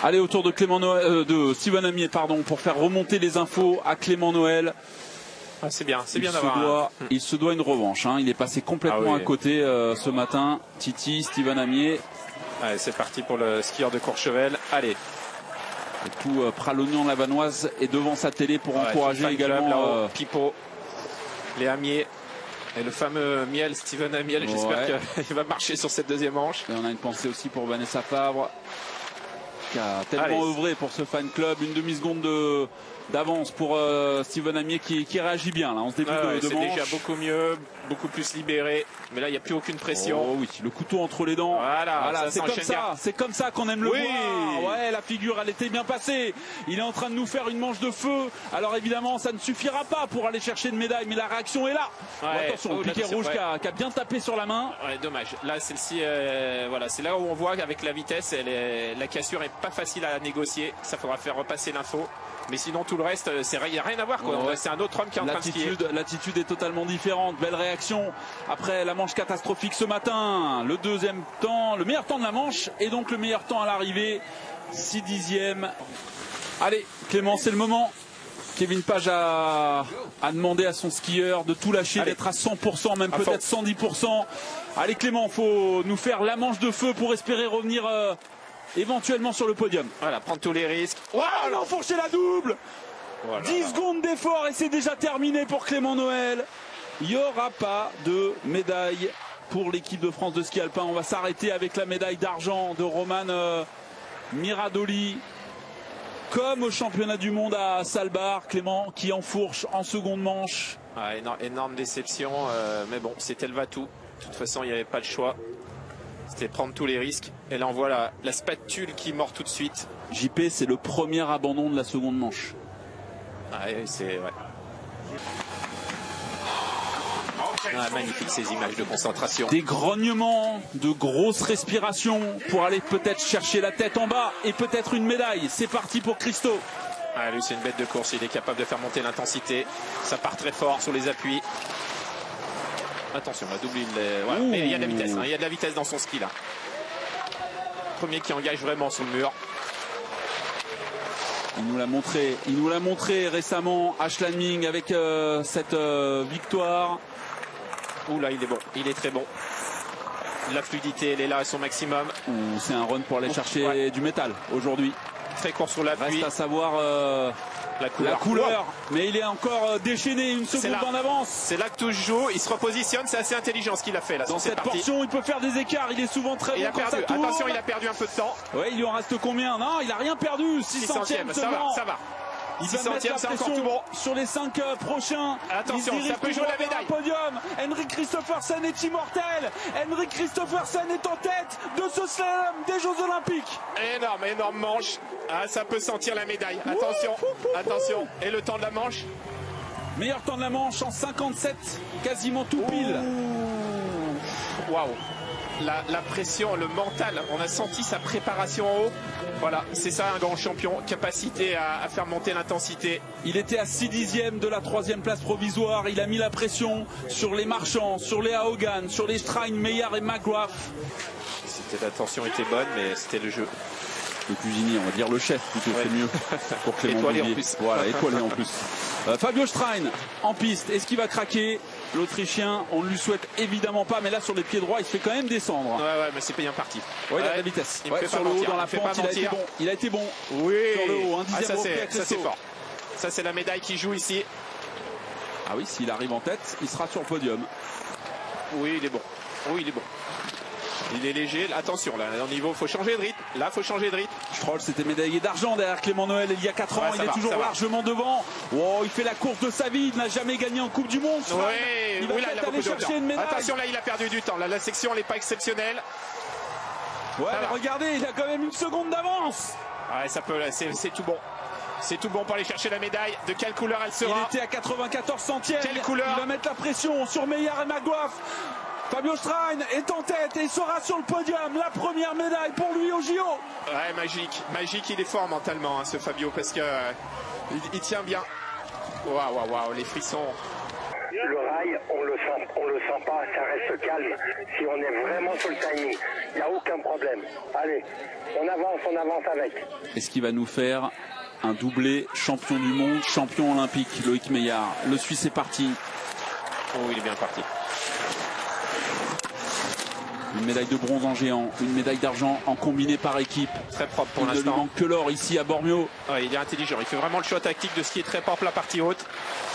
Allez, autour de Clément Noël, de Steven Amier, pardon, pour faire remonter les infos à Clément Noël. Ah, c'est bien d'avoir. Il se doit une revanche. Hein. Il est passé complètement à côté ce matin. Titi, Steven Amier. Allez, c'est parti pour le skieur de Courchevel. Allez. Et tout Pralognan Lavanoise est devant sa télé pour encourager également Pipo, les Amiers et le fameux Miel, Steven Amiel. J'espère qu'il va marcher sur cette deuxième manche. Et on a une pensée aussi pour Vanessa Favre, qui a tellement œuvré pour ce fan club. Une demi-seconde d'avance pour Steven Amier qui réagit bien là en ce début de manche. C'est déjà beaucoup mieux, beaucoup plus libéré. Mais là, il n'y a plus aucune pression. Oh oui, le couteau entre les dents. Voilà, c'est comme ça qu'on aime le voir. Ouais, la figure, elle était bien passée. Il est en train de nous faire une manche de feu. Alors évidemment, ça ne suffira pas pour aller chercher une médaille, mais la réaction est là. Attention, le piquet rouge qui a bien tapé sur la main. Ouais, dommage. Là, celle-ci, c'est là où on voit qu'avec la vitesse, la cassure est pas facile à négocier. Ça faudra faire repasser l'info. Mais sinon, tout le reste, il n'y a rien à voir, quoi. C'est un autre homme qui est en train de skier. L'attitude est totalement différente. Belle réaction après la manche catastrophique ce matin. Le deuxième temps, le meilleur temps de la manche et donc le meilleur temps à l'arrivée. 6 dixièmes. Allez, Clément, c'est le moment. Kevin Page a demandé à son skieur de tout lâcher, d'être à 100%, même peut-être 110%. Allez, Clément, faut nous faire la manche de feu pour espérer revenir éventuellement sur le podium. Voilà, prendre tous les risques. Il a enfourché la double. 10 secondes d'effort et c'est déjà terminé pour Clément Noël. Il n'y aura pas de médaille pour l'équipe de France de ski alpin. On va s'arrêter avec la médaille d'argent de Roman Miradoli. Comme au championnat du monde à Salbar, Clément qui enfourche en seconde manche. Énorme déception, mais bon, c'était le va-tout. De toute façon, il n'y avait pas le choix. C'était prendre tous les risques. Et là, on voit la spatule qui mord tout de suite. JP, c'est le premier abandon de la seconde manche. Magnifique ces images de concentration. Des grognements, de grosses respirations pour aller peut-être chercher la tête en bas et peut-être une médaille. C'est parti pour Christo. Lui, c'est une bête de course. Il est capable de faire monter l'intensité. Ça part très fort sur les appuis. Attention, la double, mais il y a de la vitesse. Il y a de la vitesse dans son ski là. Premier qui engage vraiment sur le mur. Il nous l'a montré récemment Ashlan Ming avec cette victoire. Là, il est bon. Il est très bon. La fluidité, elle est là à son maximum. C'est un run pour aller chercher du métal aujourd'hui. Très court sur l'appui. Reste à savoir la couleur. Mais il est encore déchaîné, une seconde en avance. C'est là que tout se joue. Il se repositionne. C'est assez intelligent ce qu'il a fait là. Dans cette portion, il peut faire des écarts. Il est souvent très bon. Attention, il a perdu un peu de temps. Il lui en reste combien? Non, il a rien perdu. 6 centièmes. Ça va. Il va mettre la pression sur les 5 prochains. Attention, ça peut jouer la médaille. Podium. Henrik Kristoffersen est immortel. Henrik Kristoffersen est en tête de ce slalom des Jeux Olympiques. Énorme manche. Ça peut sentir la médaille. Attention. Et le temps de la manche? Meilleur temps de la manche en 57, quasiment tout pile. Waouh. La pression, le mental, on a senti sa préparation en haut. Voilà, c'est ça un grand champion, capacité à faire monter l'intensité. Il était à 6 dixièmes de la 3e place provisoire. Il a mis la pression sur les marchands, sur les Haugan, sur les Strain, Meillard et McGrath. La tension était bonne, mais c'était le jeu. Le cuisinier, on va dire le chef plutôt, c'est mieux pour Clément. Étoilé en plus. Voilà, étoilé en plus. Fabio Strain en piste, est-ce qu'il va craquer? L'Autrichien, on ne lui souhaite évidemment pas, mais là sur les pieds droits, il se fait quand même descendre. Mais c'est bien parti. Il a de la vitesse. Sur le haut, dans la pente, il a été bon. Oui. Sur le haut, un dixième ça c'est fort. Ça c'est la médaille qui joue ici. S'il arrive en tête, il sera sur le podium. Oui, il est bon. Il est léger. Attention, là, au niveau, faut changer de rythme. Là, faut changer de rythme. Stroll, c'était médaillé d'argent derrière Clément Noël il y a 4 ans. Il est toujours largement devant. Il fait la course de sa vie. Il n'a jamais gagné en Coupe du Monde. Il va aller chercher une médaille. Attention, là, il a perdu du temps. Là, la section, elle n'est pas exceptionnelle. Regardez, il a quand même une seconde d'avance. Ça peut, c'est tout bon. C'est tout bon pour aller chercher la médaille. De quelle couleur elle sera? Il était à 94 centièmes. Quelle couleur? Il va mettre la pression sur Meillard et McGrath. Fabio Strain est en tête et il sera sur le podium. La première médaille pour lui au JO. Magique, il est fort mentalement, ce Fabio, parce que il tient bien. Waouh, les frissons. le rail, on le sent pas, ça reste calme. Si on est vraiment sur le timing, il n'y a aucun problème. Allez, on avance avec. Est-ce qu'il va nous faire un doublé champion du monde, champion olympique, Loïc Meillard? Le Suisse est parti. Oh, il est bien parti. Une médaille de bronze en géant, une médaille d'argent en combiné par équipe. Très propre pour Il ne lui l'instant. manque que l'or ici à Bormio. Ouais, il est intelligent, il fait vraiment le choix tactique de ce qui est très propre la partie haute.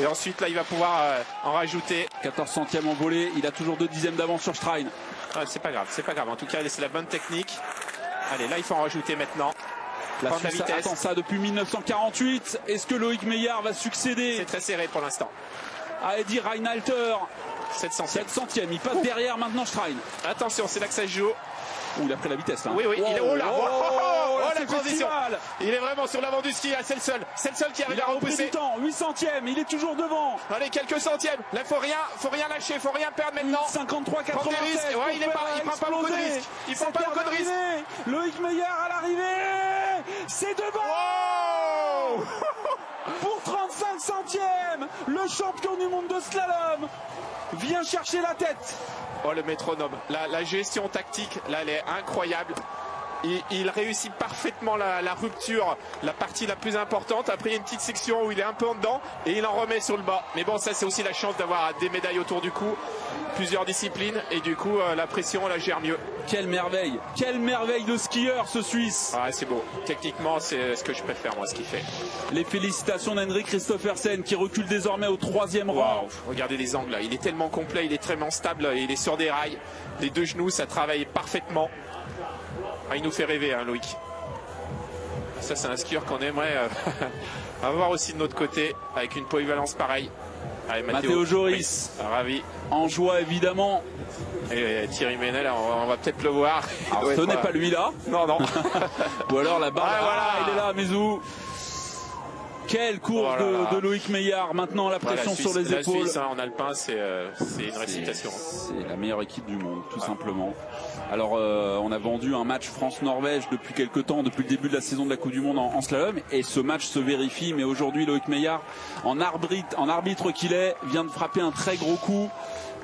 Et ensuite là il va pouvoir en rajouter. 14 centièmes en volée, il a toujours 2 dixièmes d'avance sur Strein. C'est pas grave, c'est pas grave. En tout cas c'est la bonne technique. Allez, là il faut en rajouter maintenant. La Prendre Suisse vitesse. attend ça depuis 1948. Est-ce que Loïc Meillard va succéder C'est très serré pour l'instant. à Eddie Reinhalter? 7 centièmes. 7 centièmes, il passe derrière maintenant Strein. Attention, c'est là que ça se joue. Il a pris la vitesse là. Oui, oui, il est oh là, la c'est transition. festival. Il est vraiment sur l'avant du ski, là, c'est le seul qui arrive Il a à repris repousser. du temps, 8 centièmes, il est toujours devant. Allez, quelques centièmes. Là, faut rien lâcher, faut rien perdre maintenant. 53, Prendre des 87. risques. Ouais, il prend pas beaucoup de risques. Il prend pas beaucoup de risques. Loïc Meillard à l'arrivée. C'est devant. Wow. Pour 35 centièmes, le champion du monde de slalom vient chercher la tête. Oh, le métronome. La gestion tactique, là, elle est incroyable. Il réussit parfaitement la rupture, la partie la plus importante. Après, il y a une petite section où il est un peu en dedans et il en remet sur le bas. Mais bon, ça, c'est aussi la chance d'avoir des médailles autour du cou, plusieurs disciplines. Et du coup, la pression, on la gère mieux. Quelle merveille de skieur, ce Suisse. Ah, c'est beau. Techniquement, c'est ce que je préfère, moi, ce qu'il fait. Les félicitations d'Henrik Christophersen qui recule désormais au 3e rang. Wow. Regardez les angles, là. Il est tellement complet, il est tellement stable, il est sur des rails. Les deux genoux, ça travaille parfaitement. Ah, il nous fait rêver, hein, Loïc. Ça, c'est un skieur qu'on aimerait avoir aussi de notre côté, avec une polyvalence pareille. Allez, Matteo Joris. Oui, ravi. En joie, évidemment. Et Thierry Ménel, on va peut-être le voir. Alors, ce n'est pas lui là. Non, non. Ou alors la barre. Ah, voilà. Il est là, Mézou. Quelle course de Loïc Meillard. Maintenant, la pression sur les épaules. La Suisse, hein, en alpin, c'est une récitation. C'est la meilleure équipe du monde, tout simplement. Alors, on a vendu un match France-Norvège depuis quelques temps, depuis le début de la saison de la Coupe du Monde en slalom. Et ce match se vérifie. Mais aujourd'hui, Loïc Meillard, en arbitre qu'il est, vient de frapper un très gros coup.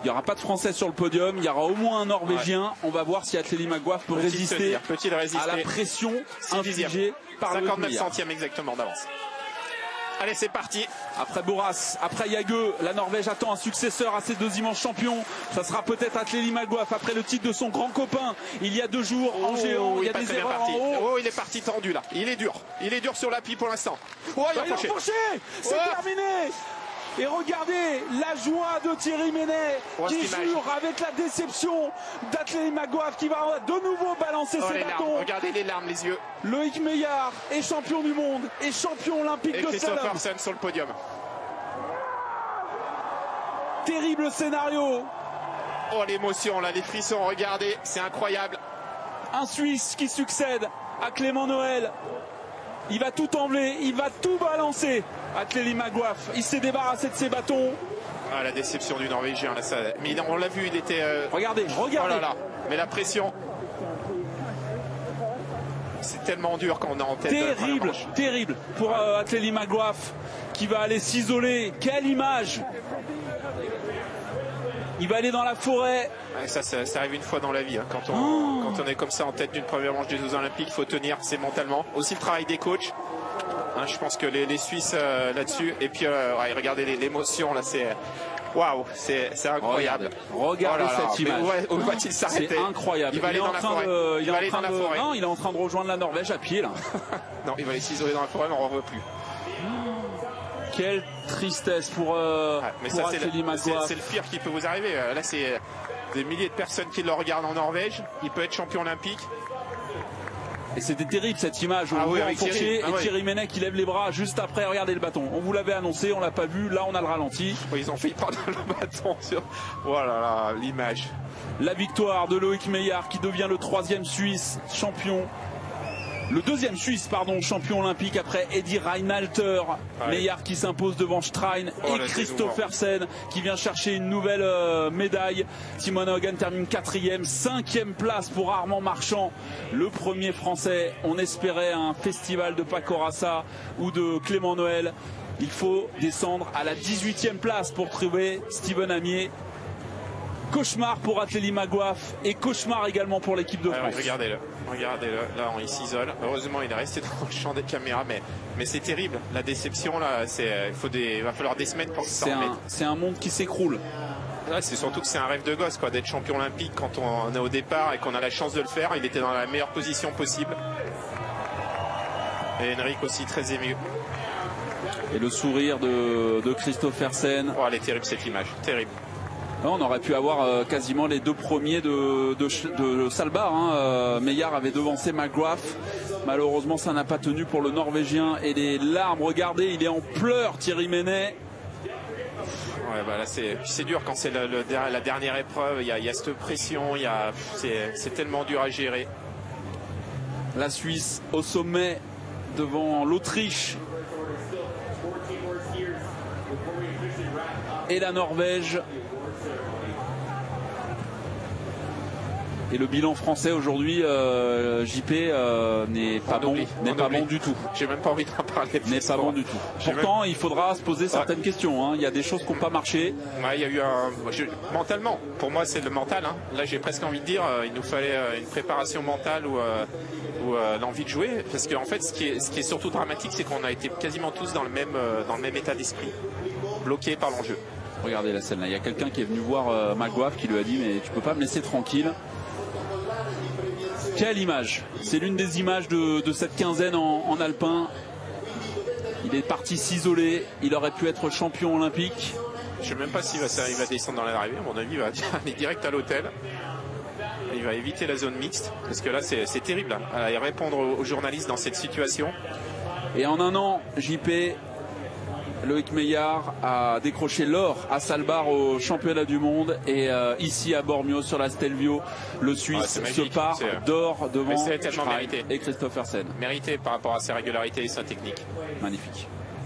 Il n'y aura pas de Français sur le podium. Il y aura au moins un Norvégien. Ouais. On va voir si Athlélie Magouaf peut résister à la pression infligée par 59 centièmes exactement d'avance. Allez, c'est parti. Après Boras, après Jagö, la Norvège attend un successeur à ses 2 immenses champions. Ça sera peut-être Athlélie Magouaf après le titre de son grand copain il y a 2 jours en géant. Il y a des erreurs en haut. Oh, il est parti tendu là. Il est dur sur l'appui pour l'instant. Oh, il a enfourché. C'est terminé. Et regardez la joie de Thierry Ménet qui jure avec la déception d'Athlélie Magouaf qui va de nouveau balancer ses bâtons. Regardez les larmes, les yeux. Loïc Meillard est champion du monde et champion olympique de slalom. Christophersen sur le podium. Terrible scénario. Oh, l'émotion là, les frissons, regardez, c'est incroyable. Un Suisse qui succède à Clément Noël. Il va tout enlever, il va tout balancer. Athlélie Magouaf, il s'est débarrassé de ses bâtons. Ah, la déception du Norvégien, là, ça... mais on l'a vu, il était... Regardez. Oh là là, mais la pression... C'est tellement dur quand on est en tête. Terrible pour Athlélie Magouaf qui va aller s'isoler. Quelle image! Il va aller dans la forêt. Ouais, ça arrive une fois dans la vie. Hein. Quand on est comme ça en tête d'une première manche des Jeux Olympiques, il faut tenir, c'est mentalement. Aussi le travail des coachs. Hein, je pense que les Suisses là-dessus. Et puis, ouais, regardez l'émotion là, c'est... Waouh, c'est incroyable. Regardez cette image. Où va-t-il s'arrêter? C'est incroyable. Il va aller dans la forêt. Il va aller dans la forêt. Non, il est en train de rejoindre la Norvège à pied là. Non, il va aller s'isoler dans la forêt, mais on ne revoit plus. Quelle tristesse pour Athlélie Magouaf. C'est le pire qui peut vous arriver. Là, c'est des milliers de personnes qui le regardent en Norvège. Il peut être champion olympique. Et c'était terrible cette image. On voit enfourché et Thierry Ménet qui lève les bras juste après. Regardez le bâton. On vous l'avait annoncé, on l'a pas vu. Là, on a le ralenti. Oui, ils ont failli prendre le bâton sur. Voilà, là, l'image. La victoire de Loïc Meillard qui devient le 3e Suisse champion. Le 2e Suisse, pardon, champion olympique après Eddie Reinhalter. Meillard qui s'impose devant Strein et Christophersen qui vient chercher une nouvelle médaille. Simone Hogan termine 4e, 5e place pour Armand Marchand, le premier français. On espérait un festival de Paco Raça ou de Clément Noël. Il faut descendre à la 18e place pour trouver Steven Amier. Cauchemar pour Ateli Maguaf et cauchemar également pour l'équipe de France. Regardez-le, là il s'isole. Heureusement il est resté dans le champ des caméras, mais c'est terrible. La déception là, il va falloir des semaines pour que ça remette. C'est un monde qui s'écroule. Ouais, c'est surtout que c'est un rêve de gosse d'être champion olympique quand on est au départ et qu'on a la chance de le faire. Il était dans la meilleure position possible. Et Henrik aussi très ému. Et le sourire de Christophersen. Oh, elle est terrible cette image, terrible. On aurait pu avoir quasiment les deux premiers de Salbar. Meillard avait devancé McGrath. Malheureusement, ça n'a pas tenu pour le Norvégien. Et les larmes, regardez, il est en pleurs, Thierry Ménet. Ouais, bah là c'est dur quand c'est la dernière épreuve. Il y a cette pression, c'est tellement dur à gérer. La Suisse au sommet devant l'Autriche. Et la Norvège. Et le bilan français aujourd'hui, JP, n'est pas bon du tout. J'ai même pas envie d'en parler. N'est pas bon du tout. Pourtant, il faudra se poser certaines questions. Il y a des choses qui n'ont pas marché. Ouais, il y a eu mentalement, pour moi c'est le mental. Là j'ai presque envie de dire, il nous fallait une préparation mentale ou l'envie de jouer. Parce qu'en fait, ce qui est surtout dramatique, c'est qu'on a été quasiment tous dans le même état d'esprit, bloqués par l'enjeu. Regardez la scène là. Il y a quelqu'un qui est venu voir McGrath qui lui a dit mais tu peux pas me laisser tranquille. Quelle image! C'est l'une des images de cette quinzaine en alpin. Il est parti s'isoler. Il aurait pu être champion olympique. Je ne sais même pas s'il va descendre dans l'arrivée. À mon avis, il va aller direct à l'hôtel. Il va éviter la zone mixte. Parce que là, c'est terrible à répondre aux journalistes dans cette situation. Et en un an, JP, Loïc Meillard a décroché l'or à Salbar au championnat du monde et ici à Bormio sur la Stelvio, le Suisse se part d'or devant Schreid et Christophersen. Mérité par rapport à sa régularité et sa technique. Magnifique.